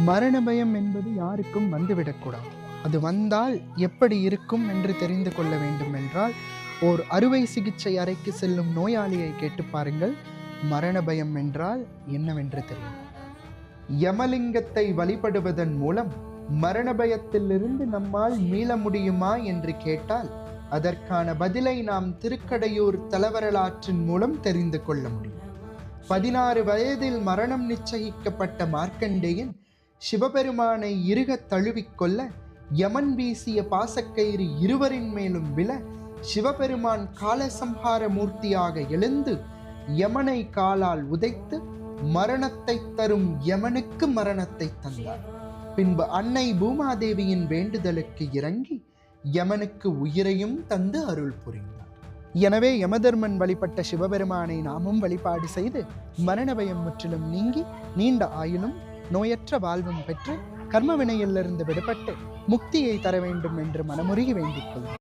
மரண பயம் என்பது யாருக்கும் வந்துவிடக்கூடாது. அது வந்தால் எப்படி இருக்கும் என்று தெரிந்து கொள்ள வேண்டும் என்றால், ஓர் அறுவை சிகிச்சை அறைக்கு செல்லும் நோயாளியை கேட்டு பாருங்கள், மரண பயம் என்றால் என்னவென்று தெரியும். யமலிங்கத்தை வழிபடுவதன் மூலம் மரண பயத்திலிருந்து நம்மால் மீள முடியுமா என்று கேட்டால், அதற்கான பதிலை நாம் திருக்கடையூர் தலவரலாற்றின் மூலம் தெரிந்து கொள்ள முடியும். 16 வயதில் மரணம் நிச்சயிக்கப்பட்ட மார்க்கண்டேயன் சிவபெருமானை இறுக தழுவிக்கொள்ள யமன் வீசிய பாசக்கயிறு இருவரின் மேலும் விழ சிவபெருமான் காலசம்ஹார மூர்த்தியாக எழுந்து யமனை காலால் உதைத்து மரணத்தை தரும் யமனுக்கு மரணத்தை தந்தார். பின்பு அன்னை பூமாதேவியின் வேண்டுதலுக்கு இறங்கி யமனுக்கு உயிரையும் தந்து அருள் புரிந்தார். எனவே யமதர்மன் வழிபட்ட சிவபெருமானை நாமும் வழிபாடு செய்து மரண பயம் முற்றிலும் நீங்கி நீண்ட ஆயுளும் நோயற்ற வாழ்வும் பெற்று கர்ம வினையிலிருந்து விடுபட்டு முக்தியை தர வேண்டும் என்று மனமுருகி வேண்டிக் கொள்ளும்.